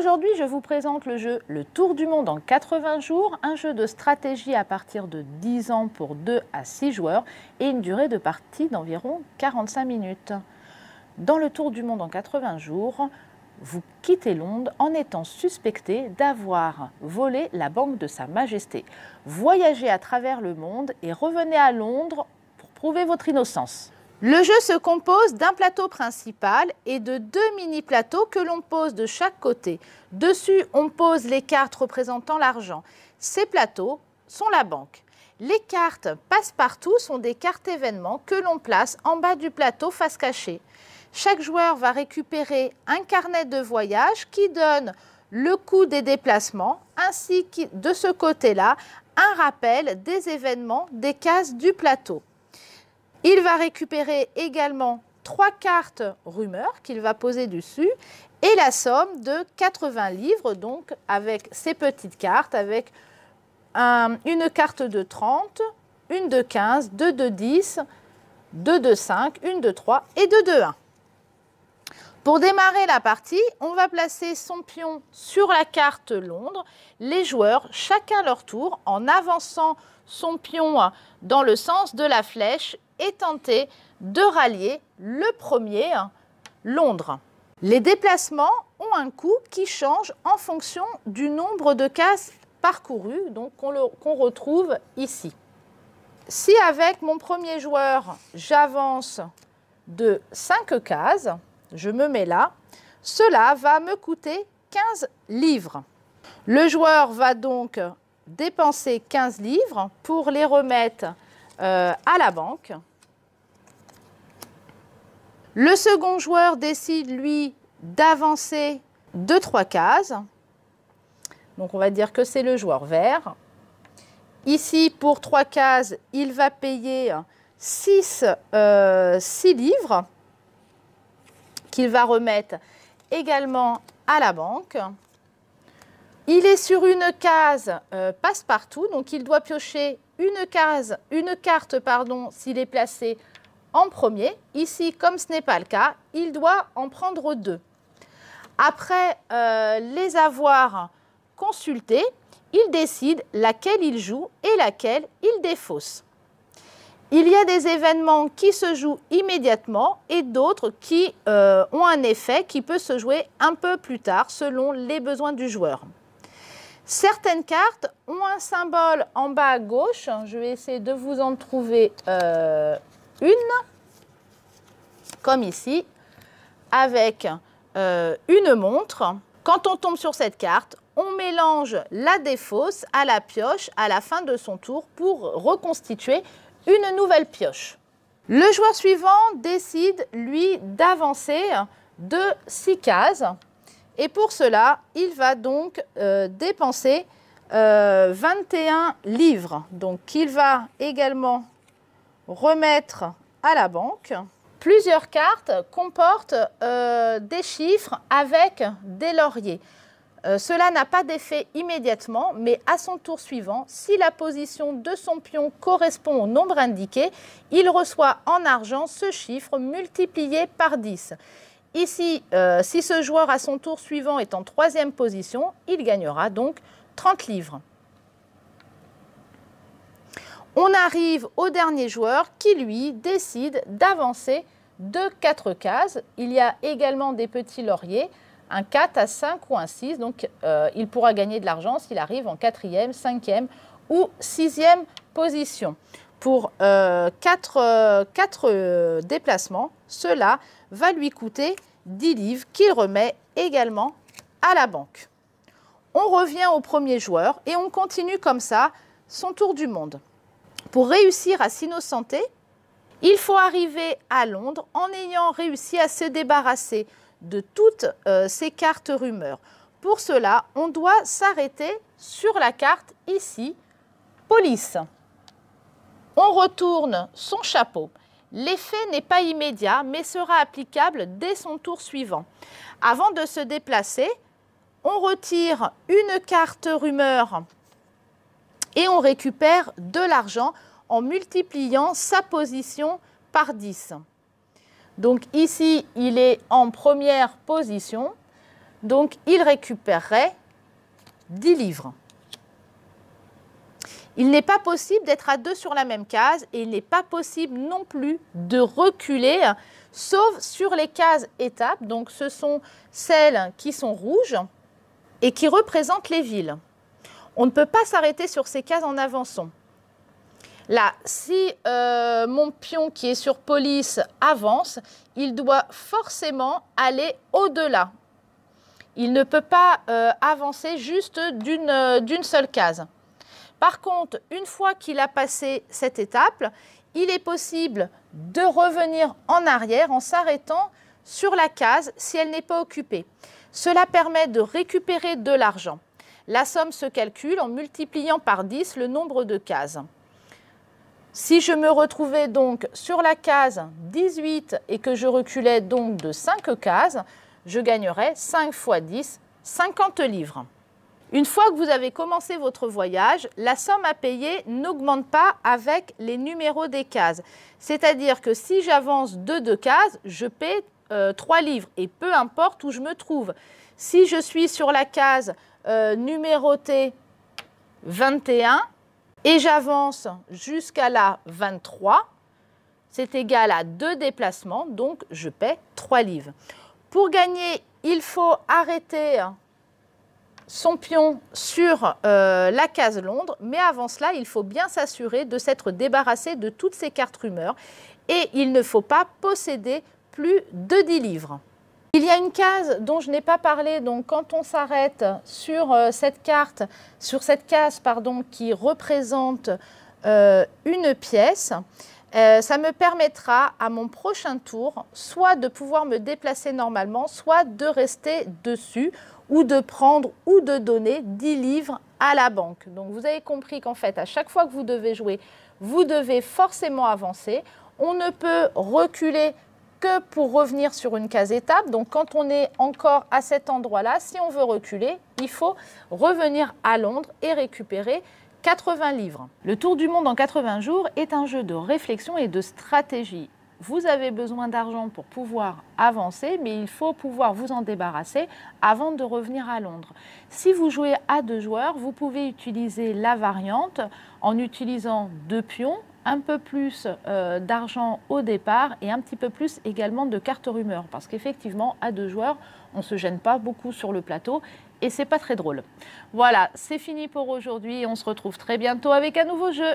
Aujourd'hui, je vous présente le jeu Le Tour du Monde en 80 jours, un jeu de stratégie à partir de 10 ans pour 2 à 6 joueurs et une durée de partie d'environ 45 minutes. Dans Le Tour du Monde en 80 jours, vous quittez Londres en étant suspecté d'avoir volé la banque de Sa Majesté. Voyagez à travers le monde et revenez à Londres pour prouver votre innocence. Le jeu se compose d'un plateau principal et de 2 mini-plateaux que l'on pose de chaque côté. Dessus, on pose les cartes représentant l'argent. Ces plateaux sont la banque. Les cartes passe-partout sont des cartes événements que l'on place en bas du plateau face cachée. Chaque joueur va récupérer un carnet de voyage qui donne le coût des déplacements ainsi que de ce côté-là un rappel des événements des cases du plateau. Il va récupérer également 3 cartes rumeurs qu'il va poser dessus et la somme de 80 livres, donc avec ces petites cartes, avec une carte de 30, une de 15, 2 de 10, 2 de 5, une de 3 et 2 de 1. Pour démarrer la partie, on va placer son pion sur la carte Londres. Les joueurs, chacun leur tour, en avançant son pion dans le sens de la flèche et tenter de rallier le premier, Londres. Les déplacements ont un coût qui change en fonction du nombre de cases parcourues, donc qu'on retrouve ici. Si avec mon premier joueur, j'avance de 5 cases, je me mets là, cela va me coûter 15 livres. Le joueur va donc dépenser 15 livres pour les remettre à la banque. Le second joueur décide, lui, d'avancer de 3 cases. Donc, on va dire que c'est le joueur vert. Ici, pour 3 cases, il va payer 6 livres qu'il va remettre également à la banque. Il est sur une case passe-partout, donc il doit piocher une carte s'il est placé en premier. Ici, comme ce n'est pas le cas, il doit en prendre 2. Après les avoir consultés, il décide laquelle il joue et laquelle il défausse. Il y a des événements qui se jouent immédiatement et d'autres qui ont un effet qui peut se jouer un peu plus tard selon les besoins du joueur. Certaines cartes ont un symbole en bas à gauche. Je vais essayer de vous en trouver une, comme ici, avec une montre. Quand on tombe sur cette carte, on mélange la défausse à la pioche à la fin de son tour pour reconstituer une nouvelle pioche. Le joueur suivant décide, lui, d'avancer de 6 cases. Et pour cela, il va donc dépenser 21 livres. Donc, il va également remettre à la banque. Plusieurs cartes comportent des chiffres avec des lauriers. Cela n'a pas d'effet immédiatement, mais à son tour suivant, si la position de son pion correspond au nombre indiqué, il reçoit en argent ce chiffre multiplié par 10. Ici, si ce joueur à son tour suivant est en 3e position, il gagnera donc 30 livres. On arrive au dernier joueur qui, lui, décide d'avancer de 4 cases. Il y a également des petits lauriers, un 4, un 5 ou un 6. Donc, il pourra gagner de l'argent s'il arrive en 4e, 5e ou 6e position. Pour 4 déplacements, cela va lui coûter 10 livres qu'il remet également à la banque. On revient au premier joueur et on continue comme ça son tour du monde. Pour réussir à s'innocenter, il faut arriver à Londres en ayant réussi à se débarrasser de toutes ces cartes rumeurs. Pour cela, on doit s'arrêter sur la carte ici, police. On retourne son chapeau. L'effet n'est pas immédiat, mais sera applicable dès son tour suivant. Avant de se déplacer, on retire une carte rumeur et on récupère de l'argent en multipliant sa position par 10. Donc ici, il est en première position. Donc, il récupérerait 10 livres. Il n'est pas possible d'être à 2 sur la même case et il n'est pas possible non plus de reculer, sauf sur les cases étapes. Donc, ce sont celles qui sont rouges et qui représentent les villes. On ne peut pas s'arrêter sur ces cases en avançant. Là, si mon pion qui est sur police avance, il doit forcément aller au-delà. Il ne peut pas avancer juste d'une seule case. Par contre, une fois qu'il a passé cette étape, il est possible de revenir en arrière en s'arrêtant sur la case si elle n'est pas occupée. Cela permet de récupérer de l'argent. La somme se calcule en multipliant par 10 le nombre de cases. Si je me retrouvais donc sur la case 18 et que je reculais donc de 5 cases, je gagnerais 5 fois 10, 50 livres. Une fois que vous avez commencé votre voyage, la somme à payer n'augmente pas avec les numéros des cases. C'est-à-dire que si j'avance de 2 cases, je paie 3 livres et peu importe où je me trouve. Si je suis sur la case numérotée 21 et j'avance jusqu'à la 23, c'est égal à 2 déplacements, donc je paie 3 livres. Pour gagner, il faut arrêter son pion sur la case Londres, mais avant cela, il faut bien s'assurer de s'être débarrassé de toutes ces cartes rumeurs et il ne faut pas posséder plus de 10 livres. Il y a une case dont je n'ai pas parlé, donc quand on s'arrête sur cette case qui représente une pièce, ça me permettra à mon prochain tour soit de pouvoir me déplacer normalement, soit de rester dessus ou de prendre ou de donner 10 livres à la banque. Donc vous avez compris qu'en fait, à chaque fois que vous devez jouer, vous devez forcément avancer. On ne peut reculer que pour revenir sur une case étape. Donc quand on est encore à cet endroit-là, si on veut reculer, il faut revenir à Londres et récupérer 80 livres. Le Tour du monde en 80 jours est un jeu de réflexion et de stratégie. Vous avez besoin d'argent pour pouvoir avancer, mais il faut pouvoir vous en débarrasser avant de revenir à Londres. Si vous jouez à 2 joueurs, vous pouvez utiliser la variante en utilisant 2 pions, un peu plus d'argent au départ et un petit peu plus également de cartes rumeurs. Parce qu'effectivement, à 2 joueurs, on ne se gêne pas beaucoup sur le plateau et c'est pas très drôle. Voilà, c'est fini pour aujourd'hui. On se retrouve très bientôt avec un nouveau jeu.